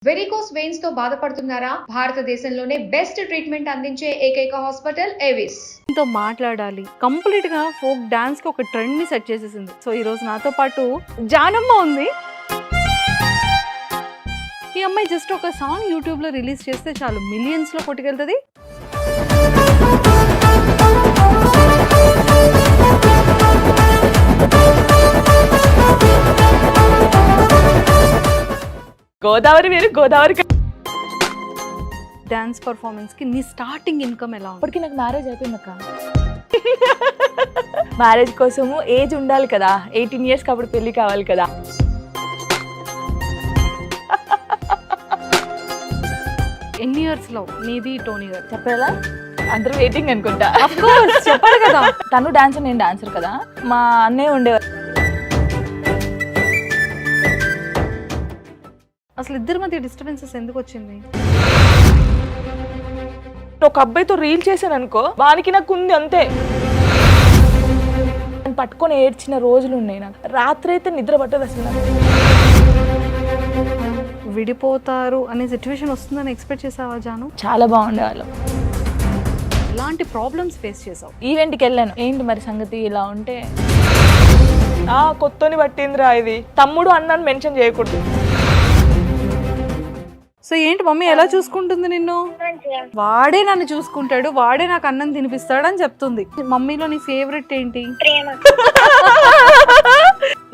Varicose veins తో బాధపడుతున్నారా? భారతదేశంలోనే బెస్ట్ ట్రీట్మెంట్ అందించే ఏకైక హాస్పిటల్ ఎవిస్. తో మాట్లాడాలి కంప్లీట్ గా ఫోక్ డాన్స్ కి ఒక ట్రెండ్ ని సెట్ చేసేసింది. సో ఈ రోజు నాతో పాటు జానమ్మ ఉంది. ఈ అమ్మాయి జస్ట్ ఒక సాంగ్ యూట్యూబ్ లో రిలీజ్ చేస్తే చాలు మిలియన్స్ లో కొట్టుకెళ్తుంది. గోదావరి వేరు గోదావరి డాన్స్ పర్ఫార్మెన్స్ కి నీ స్టార్టింగ్ ఇన్కమ్ ఎలా ఉంది? అప్పటికి నాకు మ్యారేజ్ అయిపోయింది అక్క. మ్యారేజ్ కోసము ఏజ్ ఉండాలి కదా, 18 years అప్పుడు పెళ్లి కావాలి కదా. ఎన్ని ఇయర్స్ లో నీది టోనీ గారు చెప్పాలా? అందరూ వెయిటింగ్ అనుకుంటా. చెప్పాడు కదా. తను డాన్సర్, నేను డాన్సర్ కదా. మా అన్నయ్య ఉండేవారు. అసలు ఇద్దరి మధ్య డిస్టర్బెన్సెస్ ఎందుకు వచ్చింది? ఒక అబ్బాయితో రీల్ చేశాను అనుకో, వానికి నాకు ఉంది అంతే. నేను పట్టుకొని ఏడ్చిన రోజులు ఉన్నాయి. నాకు రాత్రి అయితే నిద్ర పట్టదు అసలు. నాకు విడిపోతారు అనే సిచ్యువేషన్ వస్తుందని ఎక్స్పెక్ట్ చేసావా జాను? చాలా బాగుండేవాళ్ళం. ఎలాంటి ప్రాబ్లమ్స్ ఫేస్ చేసావు? ఈవెంట్కి వెళ్ళాను. ఏంటి మరి సంగతి ఇలా ఉంటే, కొత్తని పట్టిందిరా ఇది. తమ్ముడు అన్నాను మెన్షన్ చేయకూడదు. సో ఏంటి మమ్మీ ఎలా చూసుకుంటుంది నిన్ను? వాడే నన్ను చూసుకుంటాడు, వాడే నాకు అన్నం తినిపిస్తాడు అని చెప్తుంది. మమ్మీలో నీ ఫేవరెట్ ఏంటి?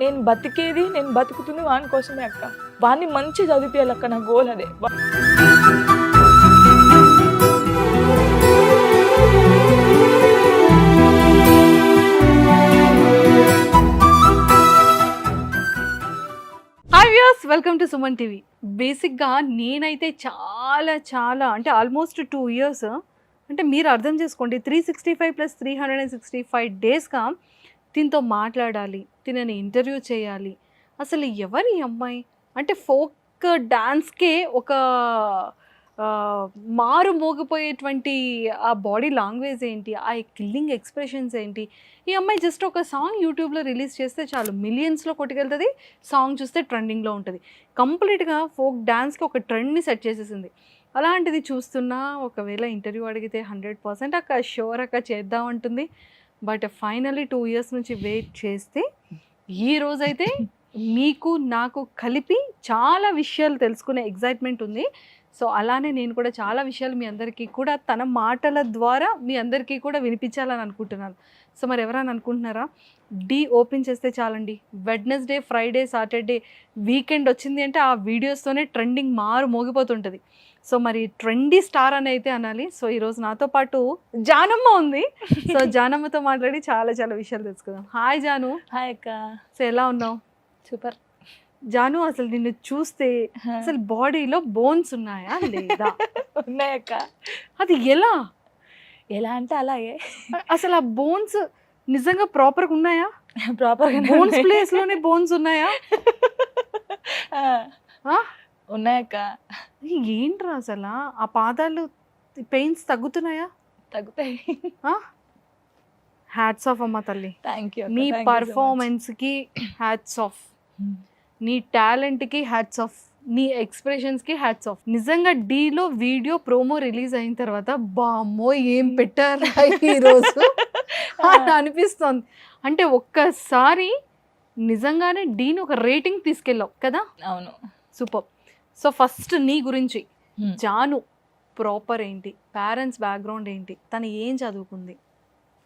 నేను బతికేది, నేను బతుకుతుంది వాని కోసమే అక్క. వాడిని మంచి చదివిపోయాలక్క, నా గోల్ అదే. Hi viewers, welcome to Suman TV. బేసిక్గా నేనైతే చాలా అంటే ఆల్మోస్ట్ 2 years, అంటే మీరు అర్థం చేసుకోండి, 365 + 365 డేస్గా దీంతో మాట్లాడాలి, తినని ఇంటర్వ్యూ చేయాలి. అసలు ఎవరి అమ్మాయి అంటే ఫోక్ డాన్స్కే ఒక మారు మోగిపోయేటువంటి ఆ బాడీ లాంగ్వేజ్ ఏంటి, ఆ కిల్లింగ్ ఎక్స్ప్రెషన్స్ ఏంటి. ఈ అమ్మాయి జస్ట్ ఒక సాంగ్ యూట్యూబ్లో రిలీజ్ చేస్తే చాలు మిలియన్స్లో కొట్టుకెళ్తుంది. సాంగ్ చూస్తే ట్రెండింగ్లో ఉంటుంది. కంప్లీట్గా ఫోక్ డాన్స్కి ఒక ట్రెండ్ని సెట్ చేసేసింది. అలాంటిది చూస్తున్నా ఒకవేళ ఇంటర్వ్యూ అడిగితే 100% అక్క షూర్ అక్క చేద్దామంటుంది. బట్ ఫైనలీ 2 years నుంచి వెయిట్ చేస్తే ఈ రోజైతే మీకు నాకు కలిపి చాలా విషయాలు తెలుసుకునే ఎగ్జైట్మెంట్ ఉంది. సో అలానే నేను కూడా చాలా విషయాలు మీ అందరికీ కూడా తన మాటల ద్వారా మీ అందరికీ కూడా వినిపించాలని అనుకుంటున్నాను. సో మరి ఎవరైనా అనుకుంటున్నారా? డీ ఓపెన్ చేస్తే చాలండి, వెడ్నెస్డే, ఫ్రైడే, సాటర్డే, వీకెండ్ వచ్చింది అంటే ఆ వీడియోస్తోనే ట్రెండింగ్ మారు మోగిపోతుంటుంది. సో మరి ట్రెండీ స్టార్ అని అయితే అనాలి. సో ఈరోజు నాతో పాటు జానమ్మ ఉంది. సో జానమ్మతో మాట్లాడి చాలా విషయాలు తెలుసుకుందాం. హాయ్ జాను. హాయ్ అక్క. సో ఎలా ఉన్నావు? సూపర్. జాను, అసలు నిన్ను చూస్తే అసలు బాడీలో బోన్స్ ఉన్నాయా లేదా? ఉన్నాయక్క. అది ఎలా అంటే అలాగే. అసలు ఆ బోన్స్ నిజంగా ప్రాపర్గా ఉన్నాయా? ప్రాపర్గా బోన్స్ ప్లేస్లోనే బోన్స్ ఉన్నాయా? ఉన్నాయక్క. ఏంట్రా అసలు ఆ పాదాలు పెయిన్స్ తగ్గుతున్నాయా? తగ్గుతాయి. హ్యాట్స్ ఆఫ్ అమ్మ తల్లి. Thank you. నీ పర్ఫార్మెన్స్కి హ్యాట్స్ ఆఫ్, నీ టాలెంట్కి హ్యాట్స్ ఆఫ్, నీ ఎక్స్ప్రెషన్స్కి హ్యాట్స్ ఆఫ్. నిజంగా డీలో వీడియో ప్రోమో రిలీజ్ అయిన తర్వాత బామ్మో ఏం పెట్టారు ఈరోజు అని అనిపిస్తుంది. అంటే ఒక్కసారి నిజంగానే డీని ఒక రేటింగ్ తీసుకెళ్ళావు కదా? అవును. సూపర్. సో ఫస్ట్ నీ గురించి, జాను ప్రాపర్ ఏంటి, పేరెంట్స్ బ్యాక్గ్రౌండ్ ఏంటి, తను ఏం చదువుకుంది,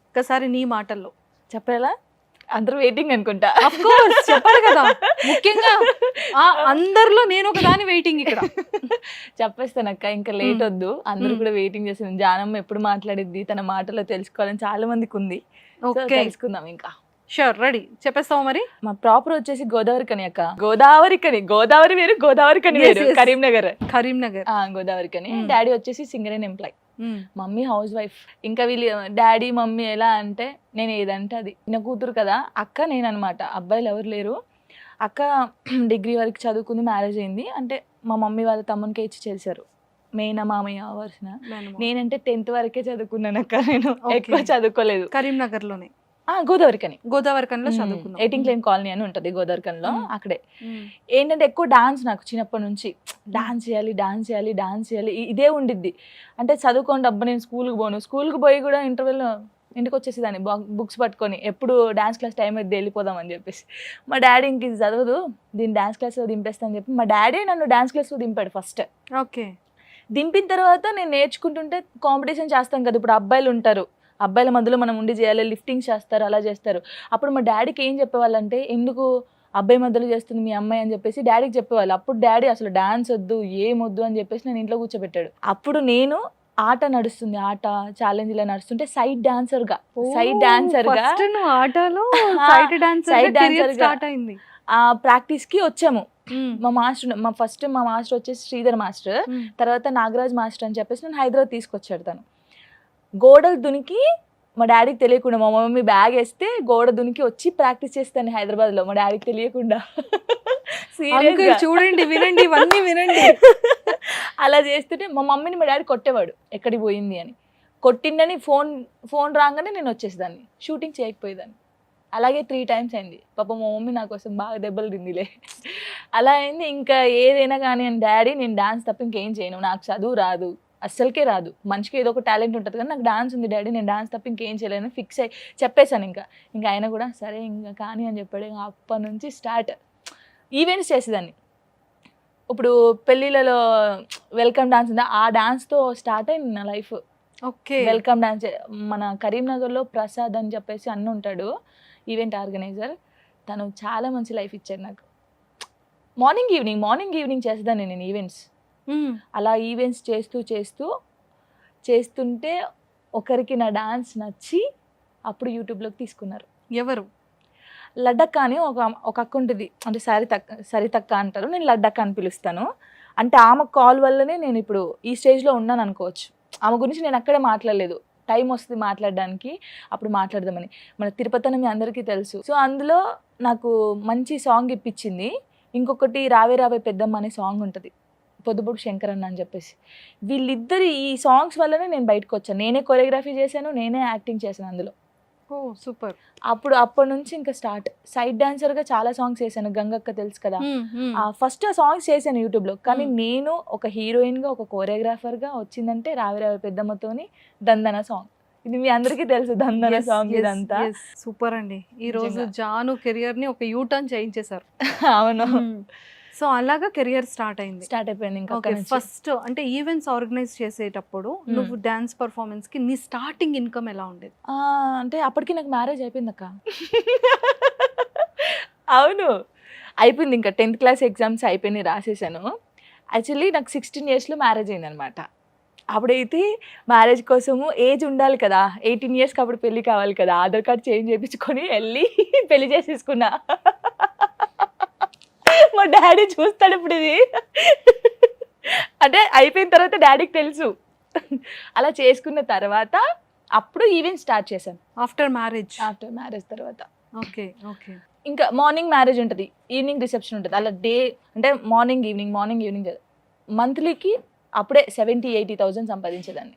ఒక్కసారి నీ మాటల్లో చెప్పాలా? అందరూ వెయిటింగ్ అనుకుంటా. చెప్పాలి కదా, ముఖ్యంగా అందరిలో నేను ఒక దాని వెయిటింగ్ ఇక్కడ. చెప్పేస్తానక్క, ఇంకా లేట్ వద్దు. అందరూ కూడా వెయిటింగ్ చేస్తున్నాను. జానమ్మ ఎప్పుడు మాట్లాడిద్ది, తన మాటలో తెలుసుకోవాలని చాలా మందికి ఉంది. తెలుసుకుందాం ఇంకా. Sure, ready. చెప్పేస్తావా మరి? మా ప్రాపర్ వచ్చేసి గోదావరి కని అక్క. గోదావరి వేరు గోదావరి కని వేరు. కరీంనగర్. గోదావరి కని. డాడీ వచ్చేసి singer and employee, mummy housewife. ఇంకా వీళ్ళు డాడీ మమ్మీ ఎలా అంటే నేను ఏదంటే అది. చిన్న కూతురు కదా అక్క, నేను అనమాట. అబ్బాయిలు ఎవరు లేరు. అక్క డిగ్రీ వరకు చదువుకుంది, మ్యారేజ్ అయింది. అంటే మా మమ్మీ వాళ్ళ తమ్మునికే ఇచ్చి చేశారు, మేన మామయ్య వరుసన. నేనంటే 10th వరకే చదువుకున్నాను అక్క. నేను ఎక్కువ చదువుకోలేదు. కరీంనగర్లోనే. గోదావరికని గోదావరికంలో చదువుకున్నాం. 18 లైన్ కాలనీ అని ఉంటుంది గోదావరికంలో, అక్కడే. ఏంటంటే ఎక్కువ డాన్స్, నాకు చిన్నప్పటి నుంచి డాన్స్ చేయాలి డాన్స్ చేయాలి డాన్స్ చేయాలి ఇదే ఉండిద్ది. అంటే చదువుకోండి అబ్బా నేను స్కూల్కి పోయి కూడా ఇంటర్వెల్లో ఇంటికి వచ్చేసేదాన్ని బుక్స్ పట్టుకొని, ఎప్పుడు డాన్స్ క్లాస్ టైం అయితే వెళ్ళిపోదాం అని చెప్పేసి. మా డాడీ ఇంక ఇది చదవదు, దీన్ని డాన్స్ క్లాస్లో దింపేస్తాను చెప్పి మా డాడీ నన్ను డాన్స్ క్లాస్లో దింపాడు ఫస్ట్. ఓకే. దింపిన తర్వాత నేను నేర్చుకుంటుంటే కాంపిటీషన్ చేస్తాం కదా, ఇప్పుడు అబ్బాయిలు ఉంటారు, అబ్బాయిల మధ్యలో మనం ఉండి చేయాలి, లిఫ్టింగ్ చేస్తారు, అలా చేస్తారు. అప్పుడు మా డాడీకి ఏం చెప్పేవాళ్ళంటే, ఎందుకు అబ్బాయి మధ్యలో చేస్తుంది మీ అమ్మాయి అని చెప్పేసి డాడీకి చెప్పేవాళ్ళు. అప్పుడు డాడీ అసలు డాన్స్ వద్దు ఏమొద్దు అని చెప్పేసి నేను ఇంట్లో కూర్చోబెట్టాడు. అప్పుడు నేను ఆట నడుస్తుంది, ఆట ఛాలెంజ్ ఇలా నడుస్తుంటే సైడ్ డాన్సర్ గా ఆటలో ప్రాక్టీస్ కి వచ్చాము. మా మాస్టర్ వచ్చేసి శ్రీధర్ మాస్టర్, తర్వాత నాగరాజ్ మాస్టర్ అని చెప్పేసి నన్ను హైదరాబాద్ తీసుకొచ్చాడు. తను గోడలు దునికి, మా డాడీకి తెలియకుండా, మా మమ్మీ బ్యాగ్ వేస్తే గోడ దునికి వచ్చి ప్రాక్టీస్ చేస్తాను హైదరాబాద్ లో, మా డాడీకి తెలియకుండా. చూడండి, వినండి, ఇవన్నీ వినండి. అలా చేస్తుంటే మా మమ్మీని మా డాడీ కొట్టేవాడు ఎక్కడికి పోయింది అని. కొట్టిందని ఫోన్ రాగానే నేను వచ్చేసేదాన్ని, షూటింగ్ చేయకపోయేదాన్ని. అలాగే 3 times అయింది. పాప మా మమ్మీ నా కోసం బాగా దెబ్బలు తిందిలే. అలా అయింది. ఇంకా ఏదైనా కానీ అని, డాడీ నేను డాన్స్ తప్ప ఇంకేం చేయను, నాకు చదువు రాదు, అస్సలకే రాదు, మనిషికి ఏదో ఒక టాలెంట్ ఉంటుంది కానీ నాకు డాన్స్ ఉంది డాడీ, నేను డాన్స్ తప్ప ఇంకేం చేయలేను ఫిక్స్ అయ్యి చెప్పేశాను. ఇంకా ఆయన కూడా సరే ఇంకా కానీ అని చెప్పాడు. ఇంకా అప్పటి నుంచి స్టార్ట్ ఈవెంట్స్ చేసేదాన్ని. ఇప్పుడు పెళ్ళిళ్ళలో వెల్కమ్ డాన్స్ ఉంది, ఆ డాన్స్తో స్టార్ట్ అయింది నా లైఫ్. ఓకే. వెల్కమ్ డాన్స్ మన కరీంనగర్లో ప్రసాద్ అని చెప్పేసి అన్న ఉంటాడు, ఈవెంట్ ఆర్గనైజర్. తను చాలా మంచి లైఫ్ ఇచ్చాడు నాకు. మార్నింగ్ ఈవినింగ్ చేసేదాన్ని నేను ఈవెంట్స్. అలా ఈవెంట్స్ చేస్తుంటే ఒకరికి నా డాన్స్ నచ్చి అప్పుడు యూట్యూబ్లోకి తీసుకున్నారు. ఎవరు? లడ్డక్క అని ఒక అక్క ఉంటుంది, అంటే సరితక్క అంటారు, నేను లడ్డక్క అని పిలుస్తాను. అంటే ఆమె కాల్ వల్లనే నేను ఇప్పుడు ఈ స్టేజ్లో ఉన్నాను అనుకోవచ్చు. ఆమె గురించి నేను అక్కడే మాట్లాడలేదు, టైం వస్తుంది మాట్లాడడానికి, అప్పుడు మాట్లాడదామని. మన తిరుపతి అని మీ అందరికీ తెలుసు. సో అందులో నాకు మంచి సాంగ్ ఇప్పించింది. ఇంకొకటి రావే రావే పెద్దమ్మ అనే సాంగ్ ఉంటుంది, పొద్దుపూడి శంకరన్న అని చెప్పేసి. వీళ్ళిద్దరి ఈ సాంగ్స్ వల్లనే నేను బయటకు వచ్చాను. నేనే కొరియోగ్రఫీ చేశాను, నేనే యాక్టింగ్ చేశాను అందులో. ఓ సూపర్. అప్పటి నుంచి ఇంకా స్టార్ట్. సైడ్ డాన్సర్గా చాలా సాంగ్స్ చేశాను, గంగక్క తెలుసు కదా, ఫస్ట్ ఆ సాంగ్స్ చేశాను యూట్యూబ్లో. కానీ నేను ఒక హీరోయిన్గా, ఒక కొరియోగ్రాఫర్గా వచ్చిందంటే రావే రావే పెద్దమ్మతోని దందన సాంగ్. ఇది మీ అందరికీ తెలుసు, దందన సాంగ్. ఇదంతా సూపర్ అండి. ఈ రోజు జాను కెరియర్ ని ఒక యూటర్న్ చేయించేశారు. అవును. సో అలాగా కెరియర్ స్టార్ట్ అయిపోయింది. ఇంకా ఫస్ట్ అంటే ఈవెంట్స్ ఆర్గనైజ్ చేసేటప్పుడు నువ్వు డాన్స్ పర్ఫార్మెన్స్ కి నీ స్టార్టింగ్ ఇన్కమ్ ఎలా ఉండేది? అంటే అప్పటికి నాకు మ్యారేజ్ అయిపోయింది అక్క. అవును అయిపోయింది. ఇంకా 10th క్లాస్ ఎగ్జామ్స్ అయిపోయినాయి, రాసేసాను. యాక్చువల్లీ నాకు 16 yearsలో మ్యారేజ్ అయింది అనమాట. అప్పుడైతే మ్యారేజ్ కోసము ఏజ్ ఉండాలి కదా, 18 yearsకి అప్పుడు పెళ్ళి కావాలి కదా, ఆధార్ కార్డ్ చేంజ్ చేయించుకొని వెళ్ళి పెళ్లి చేసేసుకున్నా. మా డాడీ చూస్తాడు ఇప్పుడు ఇది. అంటే అయిపోయిన తర్వాత డాడీకి తెలుసు. అలా చేసుకున్న తర్వాత అప్పుడు ఈవెంట్ స్టార్ట్ చేశాను. ఆఫ్టర్ మ్యారేజ్ తర్వాత. ఓకే. ఇంకా మార్నింగ్ మ్యారేజ్ ఉంటుంది, ఈవినింగ్ రిసెప్షన్ ఉంటుంది. అలా డే అంటే మార్నింగ్ ఈవినింగ్ మంత్లీకి అప్పుడే 70,000-80,000 సంపాదించేదాన్ని.